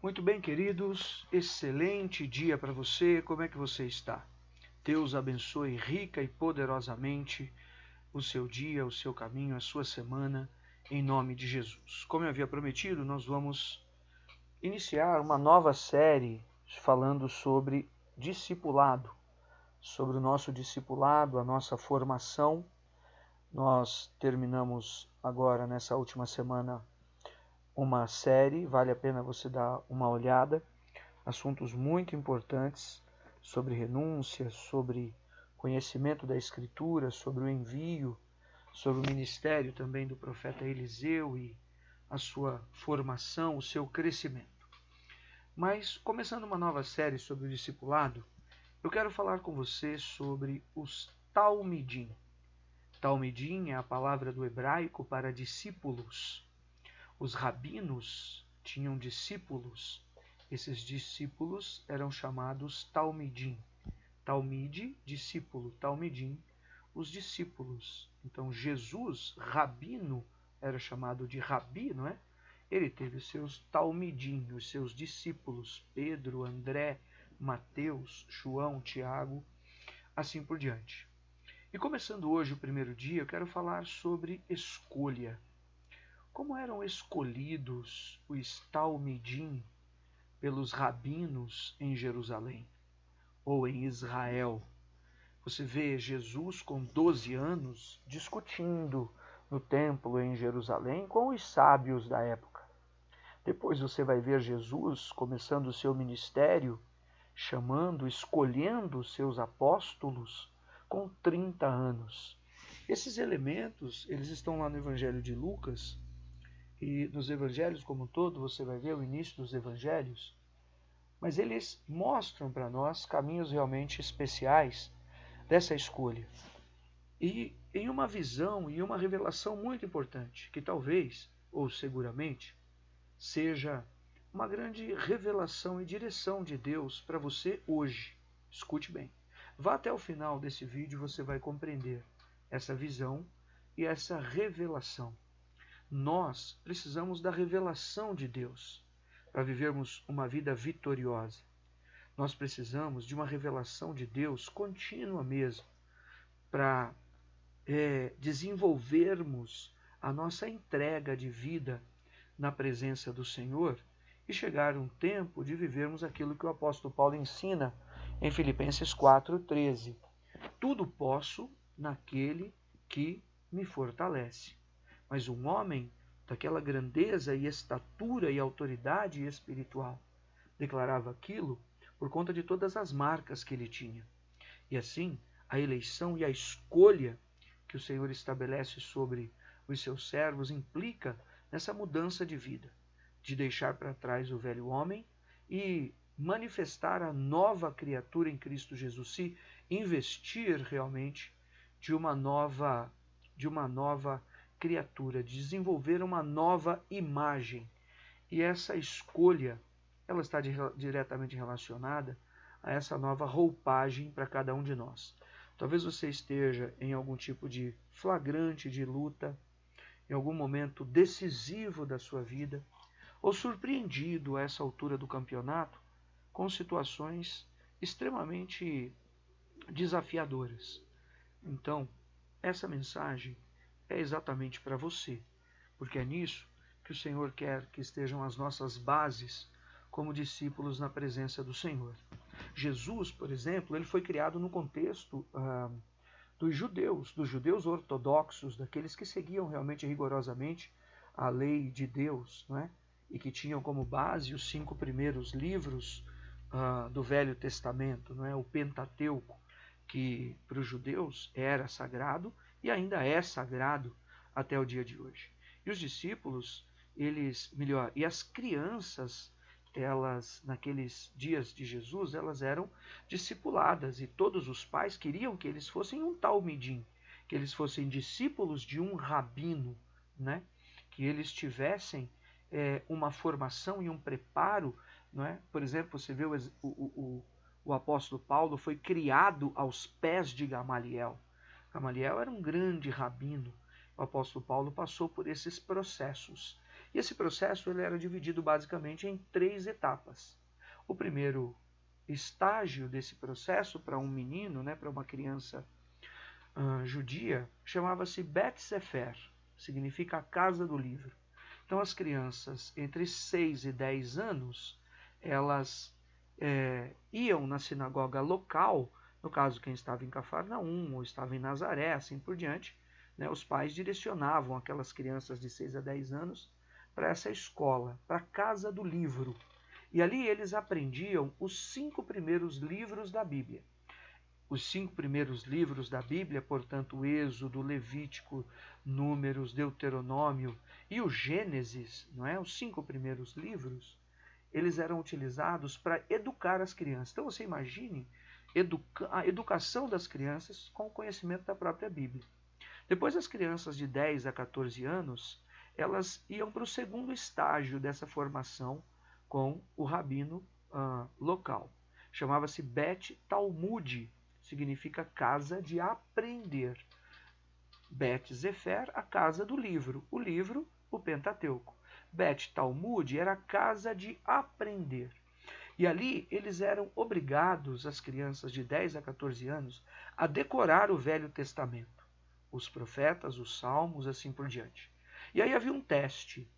Muito bem, queridos, excelente dia para você. Como é que você está? Deus abençoe rica e poderosamente o seu dia, o seu caminho, a sua semana, em nome de Jesus. Como eu havia prometido, nós vamos iniciar uma nova série falando sobre discipulado, sobre o nosso discipulado, a nossa formação. Nós terminamos agora, nessa última semana, uma série, vale a pena você dar uma olhada, assuntos muito importantes sobre renúncia, sobre conhecimento da Escritura, sobre o envio, sobre o ministério também do profeta Eliseu e a sua formação, o seu crescimento. Mas, começando uma nova série sobre o discipulado, eu quero falar com você sobre os Talmidim. Talmidim é a palavra do hebraico para discípulos. Os rabinos tinham discípulos. Esses discípulos eram chamados Talmidim. Talmide, discípulo. Talmidim, os discípulos. Então, Jesus, rabino, era chamado de rabi, não é? Ele teve os seus Talmidim, os seus discípulos, Pedro, André, Mateus, João, Tiago, assim por diante. E começando hoje o primeiro dia, eu quero falar sobre escolha. Como eram escolhidos os Talmidim pelos rabinos em Jerusalém ou em Israel? Você vê Jesus com 12 anos discutindo no templo em Jerusalém com os sábios da época. Depois você vai ver Jesus começando o seu ministério, chamando, escolhendo os seus apóstolos com 30 anos. Esses elementos, eles estão lá no Evangelho de Lucas, e nos evangelhos como um todo, você vai ver o início dos evangelhos, mas eles mostram para nós caminhos realmente especiais dessa escolha. E em uma visão e uma revelação muito importante, que talvez, ou seguramente, seja uma grande revelação e direção de Deus para você hoje. Escute bem. Vá até o final desse vídeo e você vai compreender essa visão e essa revelação. Nós precisamos da revelação de Deus para vivermos uma vida vitoriosa. Nós precisamos de uma revelação de Deus contínua mesmo para desenvolvermos a nossa entrega de vida na presença do Senhor e chegar um tempo de vivermos aquilo que o apóstolo Paulo ensina em Filipenses 4:13. Tudo posso naquele que me fortalece. Mas um homem daquela grandeza e estatura e autoridade espiritual declarava aquilo por conta de todas as marcas que ele tinha. E assim, a eleição e a escolha que o Senhor estabelece sobre os seus servos implica nessa mudança de vida, de deixar para trás o velho homem e manifestar a nova criatura em Cristo Jesus, se investir realmente de uma nova criatura, de desenvolver uma nova imagem. E essa escolha, ela está diretamente relacionada a essa nova roupagem para cada um de nós. Talvez você esteja em algum tipo de flagrante de luta, em algum momento decisivo da sua vida, ou surpreendido a essa altura do campeonato com situações extremamente desafiadoras. Então, essa mensagem é exatamente para você, porque é nisso que o Senhor quer que estejam as nossas bases como discípulos na presença do Senhor. Jesus, por exemplo, ele foi criado no contexto dos judeus ortodoxos, daqueles que seguiam realmente rigorosamente a lei de Deus, não é? E que tinham como base os 5 primeiros livros do Velho Testamento, não é? O Pentateuco, que para os judeus era sagrado e ainda é sagrado até o dia de hoje. E os discípulos, e as crianças, elas, naqueles dias de Jesus, elas eram discipuladas e todos os pais queriam que eles fossem um talmidim, que eles fossem discípulos de um rabino, né? Que eles tivessem uma formação e um preparo, não é? Por exemplo, você vê o apóstolo Paulo foi criado aos pés de Gamaliel. Gamaliel era um grande rabino. O apóstolo Paulo passou por esses processos. E esse processo ele era dividido basicamente em 3 etapas. O primeiro estágio desse processo para um menino, né, para uma criança judia, chamava-se Bet Sefer, significa a casa do livro. Então as crianças entre 6 e 10 anos, elas iam na sinagoga local, no caso quem estava em Cafarnaum ou estava em Nazaré, assim por diante, né, os pais direcionavam aquelas crianças de 6 a 10 anos para essa escola, para a casa do livro. E ali eles aprendiam os 5 primeiros livros da Bíblia. Os 5 primeiros livros da Bíblia, portanto, o Êxodo, Levítico, Números, Deuteronômio e o Gênesis, não é? Os 5 primeiros livros, eles eram utilizados para educar as crianças. Então você imagine a educação das crianças com o conhecimento da própria Bíblia. Depois as crianças de 10 a 14 anos, elas iam para o segundo estágio dessa formação com o rabino local. Chamava-se Bet Talmud, significa casa de aprender. Bet Sefer, a casa do livro. O livro, o Pentateuco. Bet Talmud era a casa de aprender. E ali eles eram obrigados, as crianças de 10 a 14 anos, a decorar o Velho Testamento. Os profetas, os salmos, assim por diante. E aí havia um teste,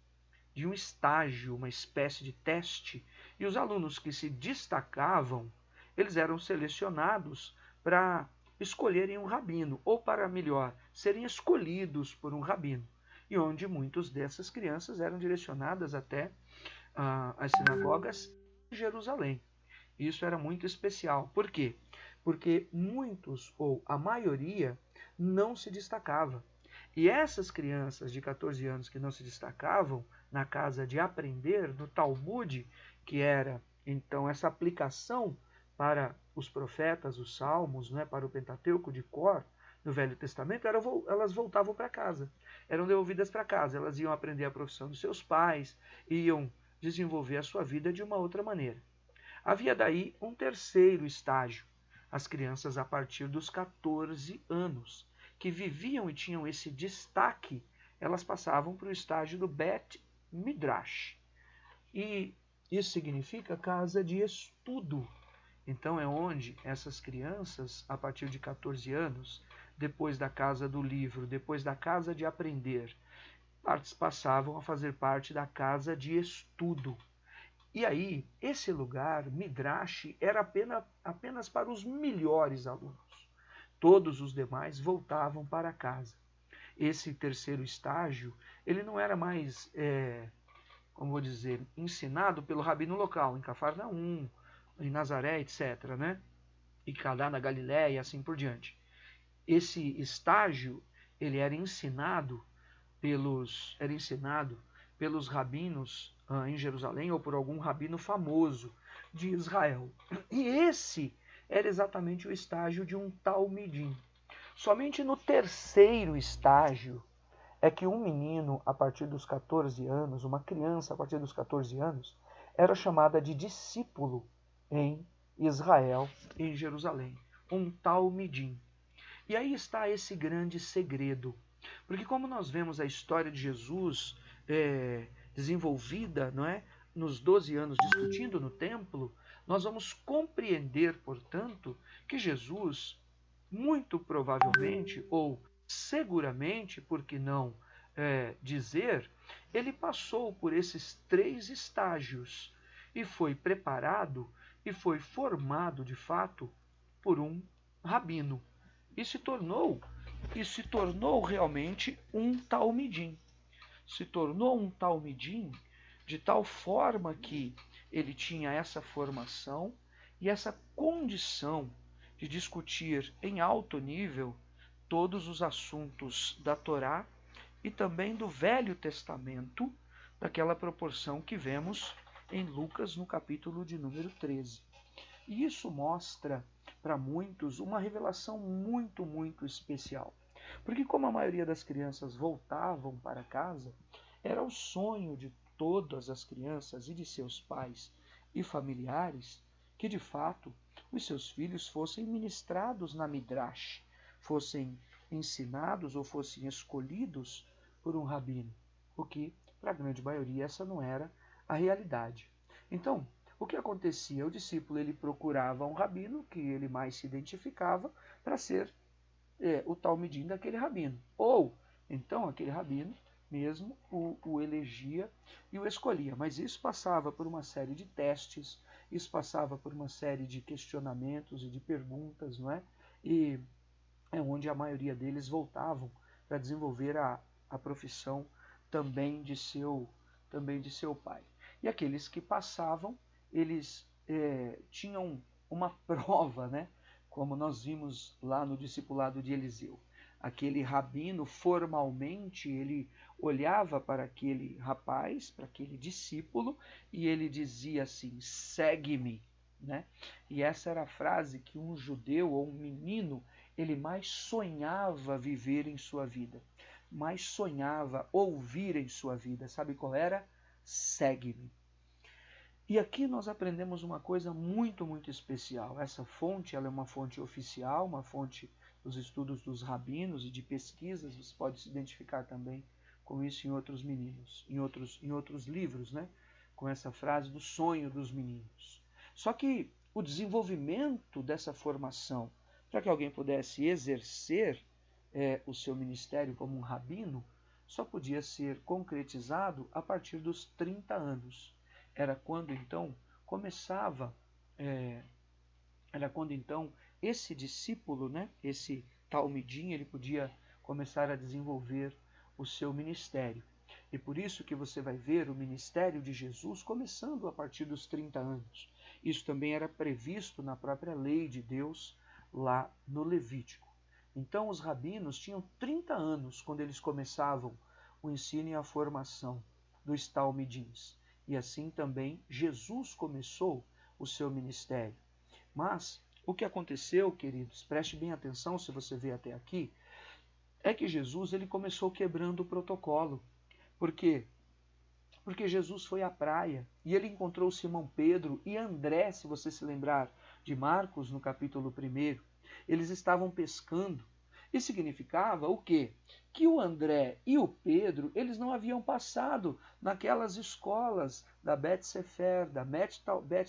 de um estágio, uma espécie de teste, e os alunos que se destacavam, eles eram selecionados para escolherem um rabino, ou para, melhor, serem escolhidos por um rabino, e onde muitas dessas crianças eram direcionadas até as sinagogas em Jerusalém. Isso era muito especial. Por quê? Porque muitos, ou a maioria, não se destacava. E essas crianças de 14 anos que não se destacavam na casa de aprender, no Talmud, que era então essa aplicação para os profetas, os salmos, né, para o Pentateuco de cor, no Velho Testamento, elas voltavam para casa, eram devolvidas para casa, elas iam aprender a profissão dos seus pais, iam desenvolver a sua vida de uma outra maneira. Havia daí um terceiro estágio, as crianças a partir dos 14 anos, que viviam e tinham esse destaque, elas passavam para o estágio do Bet Midrash. E isso significa casa de estudo. Então é onde essas crianças, a partir de 14 anos, depois da casa do livro, depois da casa de aprender, passavam a fazer parte da casa de estudo. E aí, esse lugar, Midrash, era apenas para os melhores alunos. Todos os demais voltavam para casa. Esse terceiro estágio, ele não era mais, como vou dizer, ensinado pelo rabino local, em Cafarnaum, em Nazaré, etc., né? E Caná na Galiléia e assim por diante. Esse estágio, ele era ensinado pelos rabinos em Jerusalém ou por algum rabino famoso de Israel. E esse era exatamente o estágio de um talmidim. Somente no terceiro estágio é que um menino a partir dos 14 anos, uma criança a partir dos 14 anos, era chamada de discípulo em Israel, em Jerusalém, um talmidim. E aí está esse grande segredo. Porque como nós vemos a história de Jesus desenvolvida, não é, nos 12 anos discutindo no templo, nós vamos compreender, portanto, que Jesus, muito provavelmente, ou seguramente, por que não dizer, ele passou por esses 3 estágios e foi preparado e foi formado, de fato, por um rabino. E se tornou realmente um talmidim. Se tornou um talmidim de tal forma que ele tinha essa formação e essa condição de discutir em alto nível todos os assuntos da Torá e também do Velho Testamento, daquela proporção que vemos em Lucas no capítulo de número 13. E isso mostra para muitos uma revelação muito, muito especial. Porque como a maioria das crianças voltavam para casa, era o sonho de todas as crianças e de seus pais e familiares que, de fato, os seus filhos fossem ministrados na Midrash, fossem ensinados ou fossem escolhidos por um rabino, o que para a grande maioria, essa não era a realidade. Então, o que acontecia? O discípulo ele procurava um rabino que ele mais se identificava para ser o talmidim daquele rabino. Ou, então, aquele rabino mesmo o elegia e o escolhia. Mas isso passava por uma série de testes, isso passava por uma série de questionamentos e de perguntas, não é? E é onde a maioria deles voltavam para desenvolver a profissão também de seu pai. E aqueles que passavam, eles tinham uma prova, né? Como nós vimos lá no discipulado de Eliseu. Aquele rabino, formalmente, ele olhava para aquele rapaz, para aquele discípulo, e ele dizia assim: segue-me. Né? E essa era a frase que um judeu ou um menino ele mais sonhava viver em sua vida, mais sonhava ouvir em sua vida. Sabe qual era? Segue-me. E aqui nós aprendemos uma coisa muito, muito especial. Essa fonte ela é uma fonte oficial, uma fonte dos estudos dos rabinos e de pesquisas. Você pode se identificar também com isso em outros meninos, em outros livros, né? Com essa frase do sonho dos meninos. Só que o desenvolvimento dessa formação, para que alguém pudesse exercer o seu ministério como um rabino, só podia ser concretizado a partir dos 30 anos. Era quando então começava, era quando então esse discípulo, né, esse talmidim, ele podia começar a desenvolver o seu ministério. E por isso que você vai ver o ministério de Jesus começando a partir dos 30 anos. Isso também era previsto na própria lei de Deus lá no Levítico. Então os rabinos tinham 30 anos quando eles começavam o ensino e a formação dos talmidins. E assim também Jesus começou o seu ministério. Mas o que aconteceu, queridos, preste bem atenção se você vê até aqui, é que Jesus ele começou quebrando o protocolo. Por quê? Porque Jesus foi à praia e ele encontrou Simão Pedro e André, se você se lembrar de Marcos, no capítulo 1. Eles estavam pescando. E significava o quê? Que o André e o Pedro, eles não haviam passado naquelas escolas da Bet Sefer, da Bet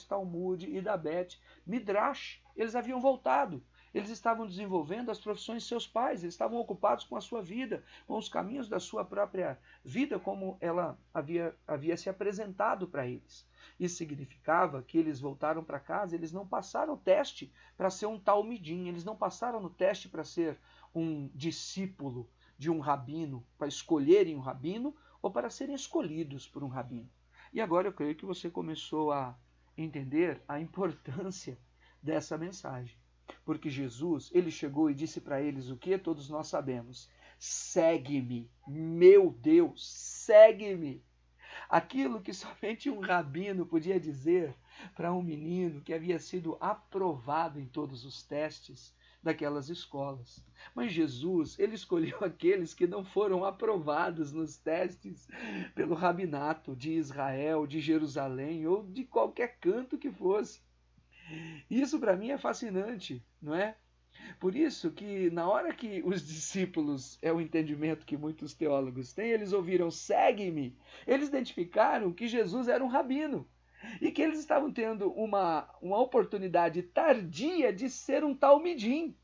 Talmud e da Bet Midrash. Eles haviam voltado. Eles estavam desenvolvendo as profissões de seus pais, eles estavam ocupados com a sua vida, com os caminhos da sua própria vida, como ela havia se apresentado para eles. Isso significava que eles voltaram para casa, eles não passaram o teste para ser um talmidim, eles não passaram no teste para ser um discípulo de um rabino, para escolherem um rabino ou para serem escolhidos por um rabino. E agora eu creio que você começou a entender a importância dessa mensagem. Porque Jesus, ele chegou e disse para eles o que todos nós sabemos: segue-me, meu Deus, segue-me. Aquilo que somente um rabino podia dizer para um menino que havia sido aprovado em todos os testes daquelas escolas. Mas Jesus, ele escolheu aqueles que não foram aprovados nos testes pelo rabinato de Israel, de Jerusalém ou de qualquer canto que fosse. Isso para mim é fascinante, não é? Por isso que na hora que os discípulos, é o entendimento que muitos teólogos têm, eles ouviram segue-me, eles identificaram que Jesus era um rabino e que eles estavam tendo uma oportunidade tardia de ser um talmidim.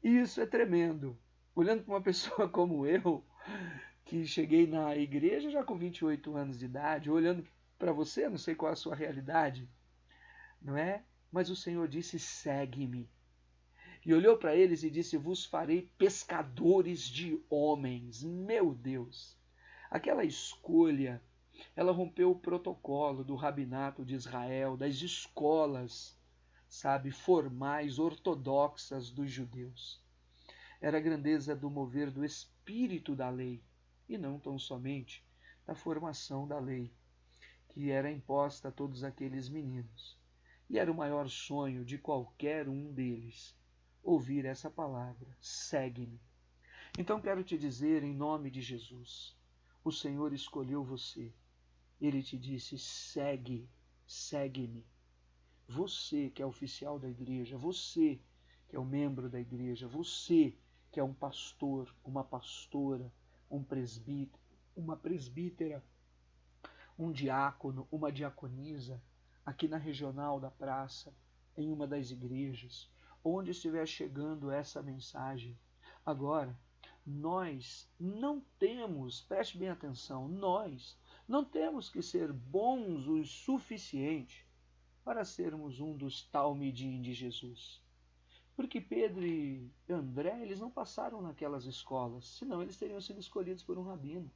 E isso é tremendo. Olhando para uma pessoa como eu, que cheguei na igreja já com 28 anos de idade, olhando para você, não sei qual é a sua realidade, não é? Mas o Senhor disse: segue-me. E olhou para eles e disse: vos farei pescadores de homens. Meu Deus! Aquela escolha, ela rompeu o protocolo do rabinato de Israel, das escolas, sabe, formais, ortodoxas dos judeus. Era a grandeza do mover do espírito da lei, e não tão somente da formação da lei, que era imposta a todos aqueles meninos. E era o maior sonho de qualquer um deles, ouvir essa palavra: segue-me. Então quero te dizer, em nome de Jesus, o Senhor escolheu você. Ele te disse: segue-me. Você que é oficial da igreja, você que é um membro da igreja, você que é um pastor, uma pastora, um presbítero, uma presbítera, um diácono, uma diaconisa, aqui na regional da praça, em uma das igrejas, onde estiver chegando essa mensagem. Agora, nós não temos, preste bem atenção, nós não temos que ser bons o suficiente para sermos um dos talmidim de Jesus. Porque Pedro e André, eles não passaram naquelas escolas, senão eles teriam sido escolhidos por um rabino.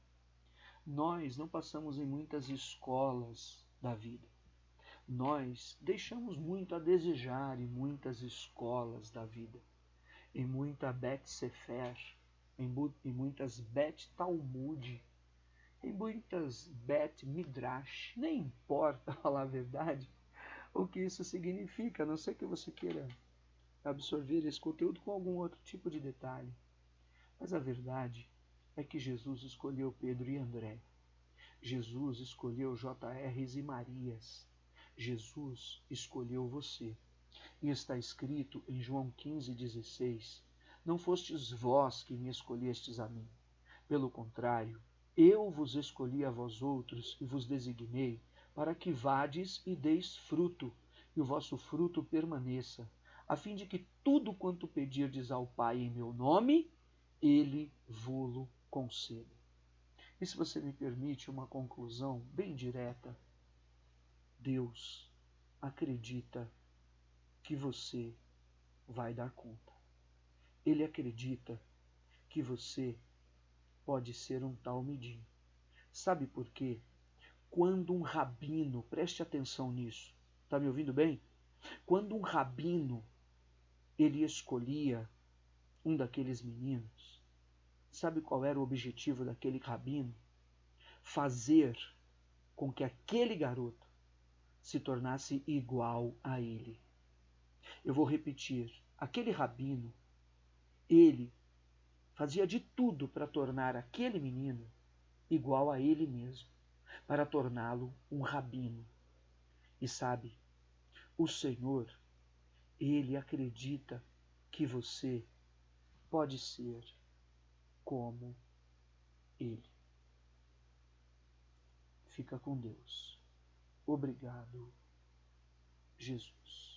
Nós não passamos em muitas escolas da vida. Nós deixamos muito a desejar em muitas escolas da vida. Em muita Bet Sefer, em muitas Bet Talmud, em muitas Bet Midrash. Nem importa, falar a verdade, o que isso significa, a não ser que você queira absorver esse conteúdo com algum outro tipo de detalhe. Mas a verdade é que Jesus escolheu Pedro e André. Jesus escolheu J.R.s e Marias. Jesus escolheu você. E está escrito em João 15,16: Não fostes vós que me escolhestes a mim. Pelo contrário, eu vos escolhi a vós outros e vos designei para que vades e deis fruto, e o vosso fruto permaneça, a fim de que tudo quanto pedirdes ao Pai em meu nome, ele vô-lo conceda. E se você me permite uma conclusão bem direta, Deus acredita que você vai dar conta. Ele acredita que você pode ser um talmidim. Sabe por quê? Quando um rabino, preste atenção nisso, está me ouvindo bem? Quando um rabino, ele escolhia um daqueles meninos, sabe qual era o objetivo daquele rabino? Fazer com que aquele garoto se tornasse igual a ele. Eu vou repetir, aquele rabino, ele fazia de tudo para tornar aquele menino igual a ele mesmo, para torná-lo um rabino. E sabe, o Senhor, ele acredita que você pode ser como ele. Fica com Deus. Obrigado, Jesus.